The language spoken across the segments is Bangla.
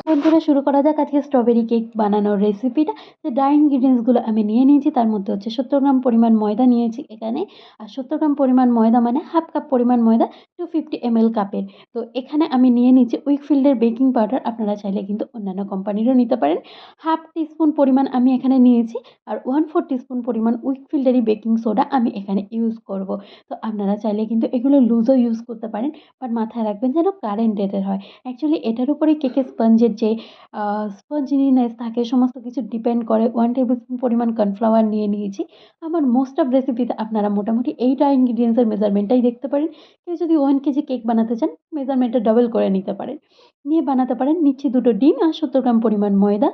বন্ধুরা, শুরু করা যাক আজকে স্ট্রবেরি কেক বানানোর রেসিপিটা। যে ড্রাই ইনগ্রিডিয়েন্টস গুলো আমি নিয়ে নিয়েছি তার মধ্যে হচ্ছে 70 গ্রাম পরিমাণ ময়দা নিয়েছি এখানে। আর 70 গ্রাম পরিমাণ ময়দা মানে হাফ কাপ পরিমাণ ময়দা 250 ml কাপের। তো এখানে আমি নিয়ে নিচ্ছি উইকফিল্ডের বেকিং পাউডার। আপনারা চাইলে কিন্তু অন্যান্য কোম্পানিরও নিতে পারেন। হাফ টিস্পুন পরিমাণ আমি এখানে নিয়েছি। আর 1/4 টিস্পুন পরিমাণ উইকফিল্ডেরই বেকিং সোডা আমি এখানে ইউজ করব। তো আপনারা চাইলে কিন্তু এগুলো লুজও ইউজ করতে পারেন। বাট মাথায় রাখবেন যেন কারেন্ট ডেটের হয়। অ্যাকচুয়ালি এটার উপরেই কেকের স্পঞ্জের যে স্পঞ্জিনেস থাকে সমস্ত কিছু ডিপেন্ড করে। 1 টেবিলস্পুন পরিমাণ কর্নফ্লাওয়ার নিয়ে নিয়েছি। আমার মোস্ট অফ রেসিপিতে আপনারা মোটামুটি এইটা ইনগ্রিডিয়েন্টস এর মেজারমেন্টটাই দেখতে পারেন। কেউ যদি 1 কেজি কেক বানাতে চান মেজারমেন্টটা ডবল করে নিতে পারেন। নিয়ে বানাতে পারেন। নিচ্ছি ২ টো ডিম আর ৭০ গ্রাম পরিমাণ ময়দা।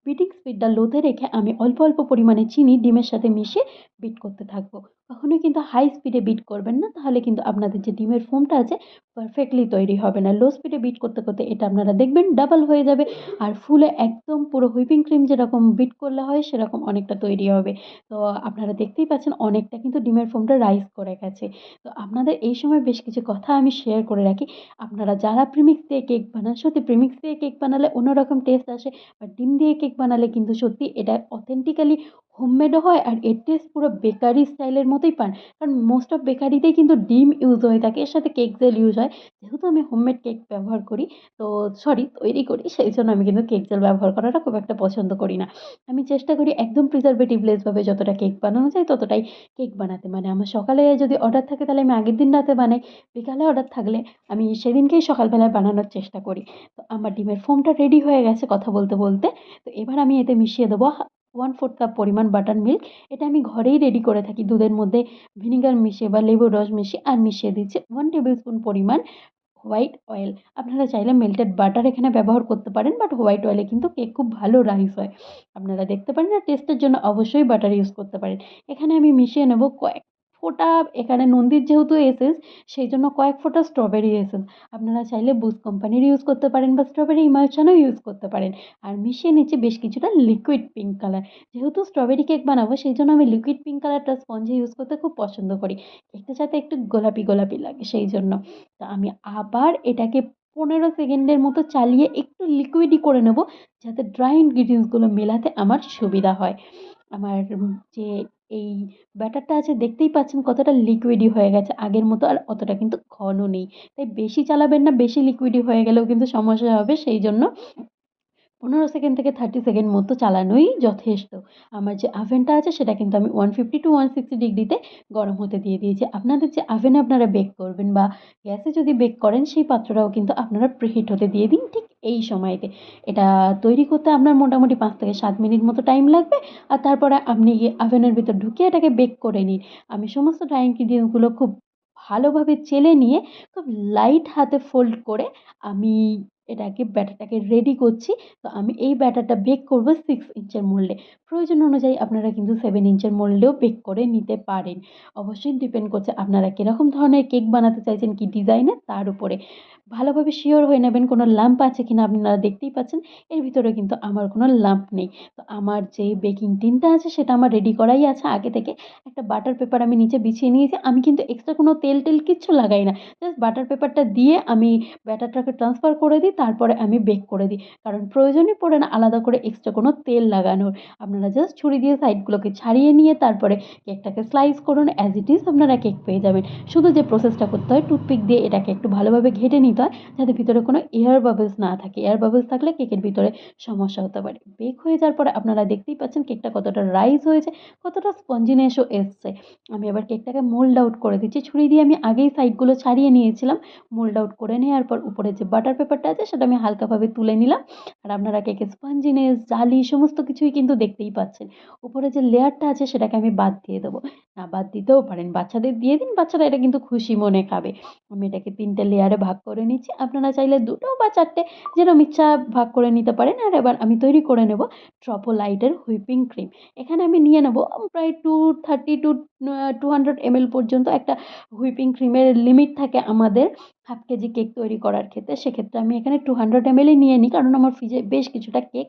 বিটিং স্পিডটা লোতে রেখে আমি অল্প, অল্প পরিমাণে চিনি ডিমের সাথে মিশিয়ে বিট করতে থাকবো। কখনোই কিন্তু হাই স্পিডে বিট করবেন না। তাহলে কিন্তু আপনাদের যে ডিমের ফোমটা আছে পারফেক্টলি তৈরি হবে না। লো স্পিডে বিট করতে, করতে এটা আপনারা দেখবেন ডাবল হয়ে যাবে। আর ফুলে একদম পুরো হুইপিং ক্রিম যেরকম বিট করলে হয় সেরকম অনেকটা তৈরি হবে। তো আপনারা দেখতেই পাচ্ছেন অনেকটা কিন্তু ডিমের ফোমটা রাইজ করে গেছে। তো আপনাদের এই সময় বেশ কিছু কথা আমি শেয়ার করে রাখি। আপনারা যারা প্রিমিক্স দিয়ে কেক বানান, সত্যি প্রিমিক্স দিয়ে কেক বানালে অন্যরকম টেস্ট আসে। আর ডিম দিয়ে কেক বানালে কিন্তু সত্যি এটা অথেন্টিক্যালি হোমমেডও হয় আর এর টেস্ট পুরো বেকারি স্টাইলের মতোই পান। কারণ মোস্ট অফ বেকারিতেই কিন্তু ডিম ইউজ হয়ে থাকে। এর সাথে কেক জেল ইউজ হয়। যেহেতু আমি হোমমেড কেক ব্যবহার করি, তো সরি তৈরি করি, সেইজন্য আমি কিন্তু কেক জেল ব্যবহার করাটা খুব একটা পছন্দ করি না। আমি চেষ্টা করি একদম প্রিজার্ভেটিভ লেস ভাবে যতটা কেক বানানো যায় ততটাই কেক বানাতে। মানে আমার সকালে যদি অর্ডার থাকে তাহলে আমি আগের দিন রাতে বানাই। বিকালে অর্ডার থাকলে আমি সেদিনকেই সকালবেলায় বানানোর চেষ্টা করি। তো আমার ডিমের ফোমটা রেডি হয়ে গেছে কথা বলতে, বলতে। তো এবার আমি এতে মিশিয়ে দেবো 1/4 কাপ পরিমাণ বাটার মিল্ক। এটা আমি ঘরেই রেডি করে থাকি। দুধের মধ্যে ভিনিগার মিশিয়ে বা লেবুর রস মিশিয়ে আর মিশিয়ে দিচ্ছি 1 টেবিলস্পুন পরিমাণ হোয়াইট অয়েল। আপনারা চাইলে মেল্টেড বাটার এখানে ব্যবহার করতে পারেন। বাট হোয়াইট অয়েলে কিন্তু কেক খুব ভালো রাইজ হয়। আপনারা দেখতে পারেন আর টেস্টের জন্য অবশ্যই বাটার ইউজ করতে পারেন। এখানে আমি মিশিয়ে নেব কয়েক ফোঁটা। এখানে নন্দীর যেহেতু এসেন্স সেইজন্য কয়েক ফোঁটা স্ট্রবেরি এসেন্স। আপনারা চাইলে বুস্ট কোম্পানির ইউজ করতে পারেন বা স্ট্রবেরি ইমালশনও ইউজ করতে পারেন। আর মিশিয়ে নিচ্ছি বেশ কিছুটা লিকুইড পিঙ্ক কালার। যেহেতু স্ট্রবেরি কেক বানাবো সেইজন্য আমি লিকুইড পিঙ্ক কালারটা স্পঞ্জে ইউজ করতে খুব পছন্দ করি। কেকটা যাতে একটু গোলাপি, গোলাপি লাগে সেইজন্য। তো আমি আবার এটাকে ১৫ সেকেন্ডের মতো চালিয়ে একটু লিকুইডই করে নেব, যাতে ড্রাই ইনগ্রিডিয়েন্টস গুলো মেলাতে আমার সুবিধা হয়। আমার যে এই ব্যাটারটা আছে দেখতেই পাচ্ছেন কতটা লিকুইডি হয়ে গেছে। আগের মতো আর অতটা কিন্তু ঘন নেই। তাই বেশি চালাবেন না, বেশি লিকুইডি হয়ে গেলেও কিন্তু সমস্যা হবে। সেইজন্য ১৫ সেকেন্ড থেকে 30 সেকেন্ড মতো চালানোই যথেষ্ট। আমার যে ওভেনটা আছে সেটা কিন্তু আমি 150 টু 160 ডিগ্রিতে গরম হতে দিয়ে দিয়েছি। আপনাদের যে ওভেনে আপনারা বেক করবেন বা গ্যাসে যদি বেক করেন সেই পাত্রটাও কিন্তু আপনারা প্রিহিট হতে দিয়ে দিন ঠিক এই সময়তে। এটা তৈরি করতে আপনার মোটামুটি ৫ থেকে ৭ মিনিট মতো টাইম লাগবে। আর তারপরে আপনি গিয়ে ওভেনের ভিতর ঢুকিয়ে এটাকে বেক করে নিন। আমি সমস্ত ড্রাই ইনগ্রিডিয়েন্টস গুলো খুব ভালোভাবে চেলে নিয়ে খুব লাইট হাতে ফোল্ড করে আমি এটাকে ব্যাটারটাকে রেডি করছি। তো আমি এই ব্যাটারটা বেক করব 6 ইঞ্চের মোল্ডে। প্রয়োজন অনুযায়ী আপনারা কিন্তু 7 ইঞ্চের মোল্ডেও বেক করে নিতে পারেন। অবশ্যই ডিপেন্ড করছে আপনারা কিরকম ধরনের কেক বানাতে চাইছেন, কি ডিজাইনের তার উপরে। ভালোভাবে সিওর হয়ে নেবেন কোনো লাম্প আছে কিনা। আপনারা দেখতেই পাচ্ছেন এর ভিতরে কিন্তু আমার কোনো লাম্প নেই। তো আমার যে বেকিং টিনটা আছে সেটা আমার রেডি করাই আছে আগে থেকে। একটা বাটার পেপার আমি নিচে বিছিয়ে নিয়েছি। আমি কিন্তু এক্সট্রা কোনো তেল-টেল কিচ্ছু লাগাই না। জাস্ট বাটার পেপারটা দিয়ে আমি ব্যাটারটাকে ট্রান্সফার করে দিই, তারপরে আমি বেক করে দিই। কারণ প্রয়োজনই পড়ে না আলাদা করে এক্সট্রা কোনো তেল লাগানোর। আপনারা জাস্ট ছুরি দিয়ে সাইডগুলোকে ছাড়িয়ে নিয়ে তারপরে কেকটাকে স্লাইস করুন। অ্যাজ ইট ইজ আপনারা কেক পেয়ে যাবেন। শুধু যে প্রসেসটা করতে হয় টুথপিক দিয়ে এটাকে একটু ভালোভাবে ঘেঁটে নিতে হয়, যাতে ভিতরে কোনো এয়ার বাবলস না থাকে। এয়ার বাবলস থাকলে কেকের ভিতরে সমস্যা হতে পারে। বেক হয়ে যাওয়ার পরে আপনারা দেখতেই পাচ্ছেন কেকটা কতটা রাইজ হয়েছে, কতটা স্পঞ্জিনেসও এসছে। আমি এবার কেকটাকে মোল্ড আউট করে দিচ্ছি। ছুরি দিয়ে আমি আগেই সাইডগুলো ছাড়িয়ে নিয়েছিলাম। মোল্ড আউট করে নেওয়ার পর উপরে যে বাটার পেপারটা আছে সেটা আমি হালকাভাবে তুলে নিলাম। আর আপনারা কেকের স্পঞ্জিনেস, জালি সমস্ত কিছুই কিন্তু দেখতেই পাচ্ছেন। উপরে যে লেয়ারটা আছে সেটাকে আমি বাদ দিয়ে দেবো। না বাদ দিতেও পারেন। বাচ্চাদের দিয়ে দিন, বাচ্চারা এটা কিন্তু খুশি মনে খাবে। আমি এটাকে ৩ টে লেয়ারে ভাগ করে নিচ্ছি। আপনারা চাইলে ২ টো বা ৪ টে যেরম ইচ্ছা ভাগ করে নিতে পারেন। আর এবার আমি তৈরি করে নেব ট্রফোলাইটের হুইপিং ক্রিম। এখানে আমি নিয়ে নেব প্রায় 230 টু 200 ml পর্যন্ত একটা হুইপিং ক্রিমের লিমিট থাকে আমাদের হাফ কেজি কেক তৈরি করার ক্ষেত্রে। সেক্ষেত্রে আমি এখানে 200 ml ই নিয়ে নিই। কারণ আমার ফ্রিজে বেশ কিছুটা কেক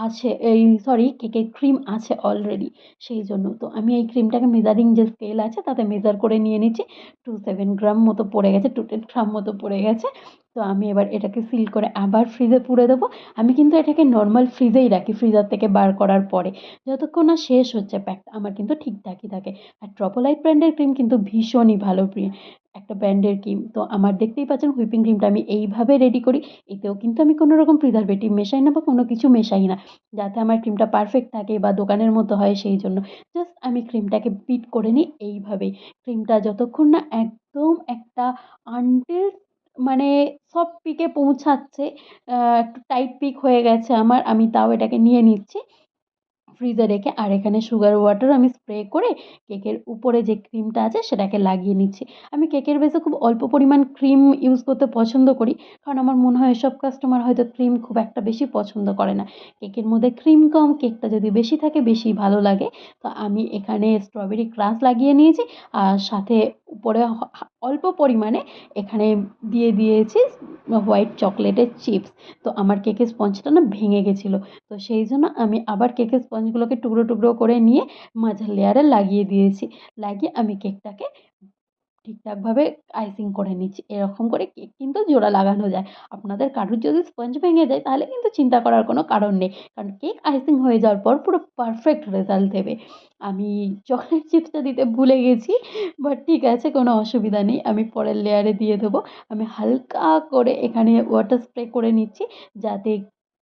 আছে, এই সরি কেকের ক্রিম আছে অলরেডি সেইজন্য। তো আমি এই ক্রিমটাকে মেজারিং যে স্কেল আছে তাতে মেজার করে নিয়ে নিচ্ছি। 27 গ্রাম মতো পড়ে গেছে, 210 গ্রাম মতো পড়ে গেছে। তো আমি এবার এটাকে সিল করে আবার ফ্রিজে পুরে দেবো। আমি কিন্তু এটাকে নরমাল ফ্রিজেই রাখি ফ্রিজার থেকে বার করার পরে। যতক্ষণ না শেষ হচ্ছে প্যাকটা আমার কিন্তু ঠিকঠাকই থাকে। আর ট্রপোলাইট ব্র্যান্ডের ক্রিম কিন্তু ভীষণই ভালো একটা ব্র্যান্ডের ক্রিম। তো আমার দেখতেই পাচ্ছেন হুইপিং ক্রিমটা আমি এইভাবে রেডি করি। এতেও কিন্তু আমি কোনো রকম প্রিজারভেটিভ মেশাই না বা কোনো কিছু মেশাই না। যাতে আমার ক্রিমটা পারফেক্ট থাকে বা দোকানের মতো হয় সেইজন্য। জাস্ট আমি ক্রিমটাকে বিট করে নিই এইভাবেই। ক্রিমটা যতক্ষণ না একদম একটা আনটিল মানে সফট পিকে পৌঁছাচ্ছে, একটু টাইট পিক হয়ে গেছে আমার, আমি তাও এটাকে নিয়ে নিচ্ছি ফ্রিজে রেখে। আর এখানে সুগার ওয়াটার আমি স্প্রে করে কেকের উপরে যে ক্রিমটা আছে সেটাকে লাগিয়ে নিচ্ছি। আমি কেকের বেসে খুব অল্প পরিমাণ ক্রিম ইউজ করতে পছন্দ করি। কারণ আমার মনে হয় এসব কাস্টমার হয়তো ক্রিম খুব একটা বেশি পছন্দ করে না। কেকের মধ্যে ক্রিম কম, কেকটা যদি বেশি থাকে বেশি ভালো লাগে। তো আমি এখানে স্ট্রবেরি ক্রাশ লাগিয়ে নিয়েছি। আর সাথে উপরে অল্প পরিমাণে এখানে দিয়ে দিয়েছি হোয়াইট চকোলেটের চিপস। তো আমার কেকের স্পঞ্জটা না ভেঙে গেছিলো। তো সেই জন্য আমি আবার কেকের স্পঞ্জগুলোকে টুকরো, টুকরো করে নিয়ে মাঝের লেয়ারে লাগিয়ে দিয়েছি। লাগিয়ে আমি কেকটাকে ঠিকঠাকভাবে আইসিং করে নিচ্ছি। এরকম করে কেক কিন্তু জোড়া লাগানো যায়। আপনাদের কারুর যদি স্পঞ্জ ভেঙে যায় তাহলে কিন্তু চিন্তা করার কোনো কারণ নেই। কারণ কেক আইসিং হয়ে যাওয়ার পর পুরো পারফেক্ট রেজাল্ট দেবে। আমি চকোলেট চিপসটা দিতে ভুলে গেছি। বাট ঠিক আছে, কোনো অসুবিধা নেই। আমি পরের লেয়ারে দিয়ে দেবো। আমি হালকা করে এখানে ওয়াটার স্প্রে করে নিচ্ছি যাতে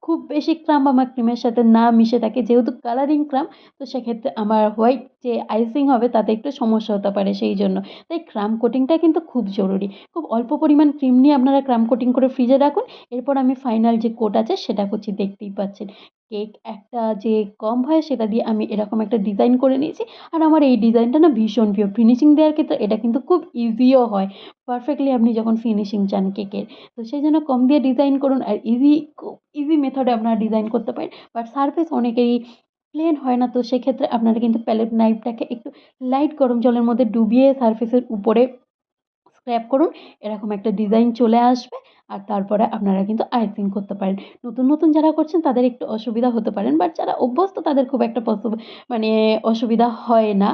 খুব বেশি ক্রাম্ব আমার ক্রিমের সাথে না মিশে থাকে। যেহেতু কালারিং ক্রাম্ব, তো সেক্ষেত্রে আমার হোয়াইট যে আইসিং হবে তাতে একটু সমস্যা হতে পারে সেইজন্য। তাই ক্রাম্ব কোটিংটা কিন্তু খুব জরুরি। খুব অল্প পরিমাণ ক্রিম নিয়ে আপনারা ক্রাম্ব কোটিং করে ফ্রিজে রাখুন। এরপর আমি ফাইনাল যে কোট আছে সেটা করছি, দেখতেই পাচ্ছেন। কেক একটা যে কম্ব হয় সেটা দিয়ে আমি এরকম একটা ডিজাইন করে নিয়েছি। আর আমার এই ডিজাইনটা না ভীষণ প্রিয়। ফিনিশিং দেওয়ার ক্ষেত্রে এটা কিন্তু খুব ইজিও হয়। পারফেক্টলি আপনি যখন ফিনিশিং চান কেকের। তো সেইজন্য কম দিয়ে ডিজাইন করুন আর খুব ইজি মেথডে আপনারা ডিজাইন করতে পারেন। বাট সারফেস অনেকেরই প্লেন হয় না। তো সেক্ষেত্রে আপনারা কিন্তু প্যালেট নাইফটাকে একটু লাইট গরম জলের মধ্যে ডুবিয়ে সারফেসের উপরে স্ক্র্যাব করুন। এরকম একটা ডিজাইন চলে আসবে। আর তারপরে আপনারা কিন্তু আইসিং করতে পারেন। নতুন, নতুন যারা করছেন তাদের একটু অসুবিধা হতে পারেন। বাট যারা অভ্যস্ত তাদের খুব একটা মানে অসুবিধা হয় না।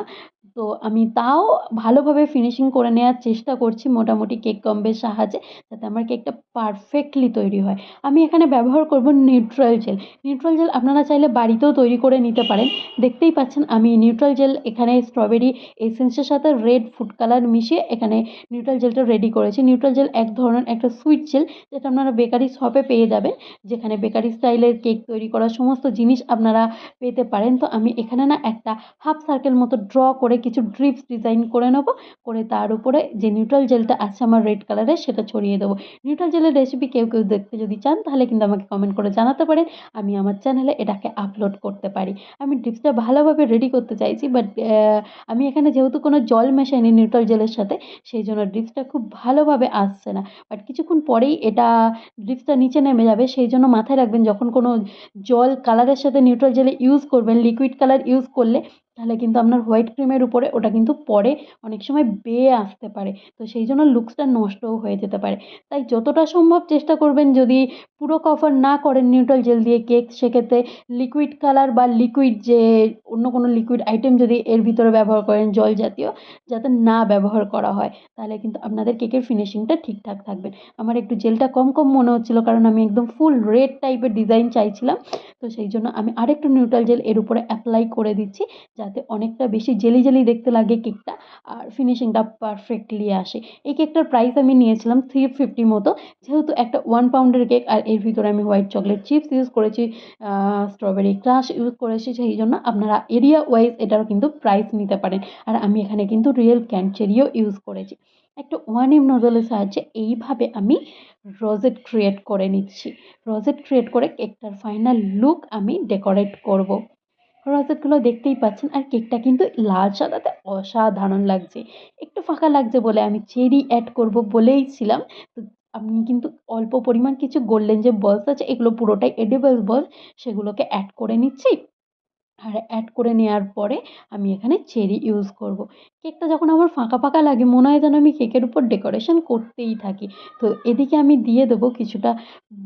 তো আমি তাও ভালোভাবে ফিনিশিং করে নেয়ার চেষ্টা করছি মোটামুটি কেক কম্বের সাহায্যে, যাতে আমার কেকটা পারফেক্টলি তৈরি হয়। আমি এখানে ব্যবহার করব নিউট্রাল জেল। নিউট্রাল জেল আপনারা চাইলে বাড়িতেও তৈরি করে নিতে পারেন। দেখতেই পাচ্ছেন আমি নিউট্রাল জেল এখানে স্ট্রবেরি এসেন্সের সাথে রেড ফুড কালার মিশিয়ে এখানে নিউট্রাল জেলটা রেডি করেছি। নিউট্রাল জেল এক ধরনের একটা সুইট জেল, যেটা আপনারা বেকারি শপে পেয়ে যাবেন। যেখানে বেকারি স্টাইলের কেক তৈরি করার সমস্ত জিনিস আপনারা পেতে পারেন। তো আমি এখানে না একটা হাফ সার্কেল মতো ড্র করে কিছু ড্রিপস ডিজাইন করে নেব। করে তার উপরে যে নিউট্রাল জেলটা আছে আমার রেড কালারের সেটা ছড়িয়ে দেবো। নিউট্রাল জেলের রেসিপি কেউ, কেউ দেখতে যদি চান তাহলে কিন্তু আমাকে কমেন্ট করে জানাতে পারেন। আমি আমার চ্যানেলে এটাকে আপলোড করতে পারি। আমি ড্রিপসটা ভালোভাবে রেডি করতে চাইছি, বাট আমি এখানে যেহেতু কোনো জল মেশাইনি নিউট্রাল জেলের সাথে, সেইজন্য ড্রিপসটা খুব ভালোভাবে আসছে না। বাট কিছুক্ষণ পরেই এটা ড্রিপসটা নিচে নেমে যাবে। সেইজন্য মাথায় রাখবেন যখন কোনো জল কালারের সাথে নিউট্রাল জেলে ইউজ করবেন, লিকুইড কালার ইউজ করলে তাহলে কিন্তু আপনার হোয়াইট ক্রিমের উপরে ওটা কিন্তু পরে অনেক সময় বেয়ে আসতে পারে। তো সেইজন্য লুকসটা নষ্টও হয়ে যেতে পারে। তাই যতটা সম্ভব চেষ্টা করবেন, যদি পুরো কভার না করেন নিউট্রাল জেল দিয়ে কেক, সেক্ষেত্রে লিকুইড কালার বা লিকুইড যে অন্য কোনো লিকুইড আইটেম যদি এর ভিতরে ব্যবহার করেন জল জাতীয়, যাতে না ব্যবহার করা হয়। তাহলে কিন্তু আপনাদের কেকের ফিনিশিংটা ঠিকঠাক থাকবে। আমার একটু জেলটা কম, কম মনে হচ্ছিল কারণ আমি একদম ফুল রেড টাইপের ডিজাইন চাইছিলাম। তো সেইজন্য আমি আরেকটু নিউট্রাল জেল এর উপরে অ্যাপ্লাই করে দিচ্ছি, যাতে অনেকটা বেশি জেলি, জেলি দেখতে লাগে কেকটা আর ফিনিশিংটা পারফেক্টলি আসে। এই কেকটার প্রাইস আমি নিয়েছিলাম 350 মতো। যেহেতু একটা 1 পাউন্ডের কেক আর এর ভিতরে আমি হোয়াইট চকোলেট চিপস ইউজ করেছি, স্ট্রবেরি ক্রাশ ইউজ করেছি, সেইজন্য আপনারা এরিয়া ওয়াইজ এটারও কিন্তু প্রাইস নিতে পারেন। আর আমি এখানে কিন্তু রিয়েল ক্যান চেরিও ইউজ করেছি। একটা 1 এম নোজলের সাহায্যে এইভাবে আমি রোজেট ক্রিয়েট করে নিচ্ছি। রোজেট ক্রিয়েট করে কেকটার ফাইনাল লুক আমি ডেকোরেট করব। রোজেটগুলো দেখতেই পাচ্ছেন আর কেকটা কিন্তু লাল সাদাতে অসাধারণ লাগছে। একটু ফাঁকা লাগছে বলে আমি চেরি অ্যাড করব বলেইছিলাম। তো আমি কিন্তু অল্প পরিমাণ কিছু গোল্ডেন যে বলস আছে এগুলো পুরোটাই এডিবল বল, সেগুলোকে অ্যাড করে নিচ্ছি। আর অ্যাড করে নেওয়ার পরে আমি এখানে চেরি ইউজ করব। কেকটা যখন আমার ফাঁকা, ফাঁকা লাগে মনে হয় যেন আমি কেকের উপর ডেকোরেশন করতেই থাকি। তো এদিকে আমি দিয়ে দেবো কিছুটা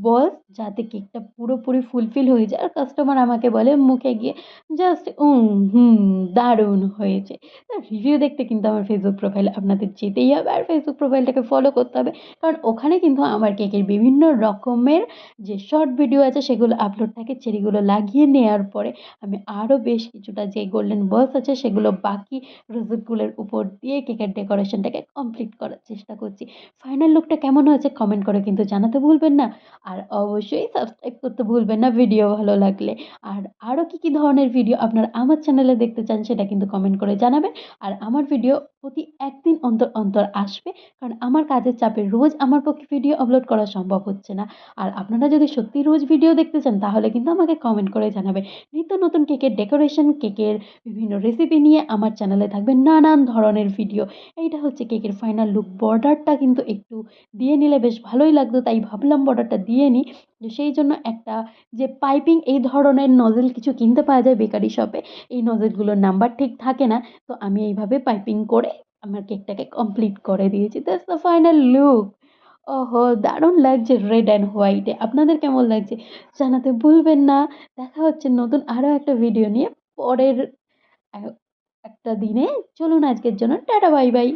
বস যাতে কেকটা পুরোপুরি ফুলফিল হয়ে যায়। আর কাস্টমার আমাকে বলে মুখে গিয়ে জাস্ট হুম, দারুণ হয়েছে। তো রিভিউ দেখতে কিন্তু আমার ফেসবুক প্রোফাইলে আপনাদের যেতেই হবে আর ফেসবুক প্রোফাইলটাকে ফলো করতে হবে। কারণ ওখানে কিন্তু আমার কেকের বিভিন্ন রকমের যে শর্ট ভিডিও আছে সেগুলো আপলোড থাকে। চেরিগুলো লাগিয়ে নেওয়ার পরে আমি আরও বেশ কিছুটা যে গোল্ডেন বলস আছে সেগুলো বাকি রোজেটগুলোর উপর দিয়ে কেকের ডেকোরেশনটাকে কমপ্লিট করার চেষ্টা করছি। ফাইনাল লুকটা কেমন হয়েছে কমেন্ট করে কিন্তু জানাতে ভুলবেন না। আর অবশ্যই সাবস্ক্রাইব করতে ভুলবেন না ভিডিও ভালো লাগলে। আর আরও কী ধরনের ভিডিও আপনারা আমার চ্যানেলে দেখতে চান সেটা কিন্তু কমেন্ট করে জানাবেন। আর আমার ভিডিও প্রতি ১ দিন অন্তর, অন্তর আসবে। কারণ আমার কাজের চাপে রোজ আমার পক্ষে ভিডিও আপলোড করা সম্ভব হচ্ছে না। আর আপনারা যদি সত্যিই রোজ ভিডিও দেখতে চান তাহলে কিন্তু আমাকে কমেন্ট করে জানাবেন। নিত্য নতুন কেকের ডেকোরেশন, কেকের বিভিন্ন রেসিপি নিয়ে আমার চ্যানেলে থাকবে নানান ধরনের ভিডিও। এইটা হচ্ছে কেকের ফাইনাল লুক। বর্ডারটা কিন্তু একটু দিয়ে নিলে বেশ ভালোই লাগতো, তাই ভাবলাম বর্ডারটা দিয়ে নিই। তো সেই জন্য একটা যে পাইপিং এই ধরনের নজেল কিছু কিনতে পাওয়া যায় বেকারি শপে, এই নজেলগুলোর নাম্বার ঠিক থাকে না। তো আমি এইভাবে পাইপিং করে আমার কেকটাকে কমপ্লিট করে দিয়েছি। That's the final look. ওহো! দারুণ লাগছে রেড অ্যান্ড হোয়াইটে। আপনাদের কেমন লাগছে জানাতে ভুলবেন না। দেখা হচ্ছে নতুন আরও একটা ভিডিও নিয়ে পরের অ্যা একটা দিনে। চলুন আজকের জন্য টাটা বাই বাই।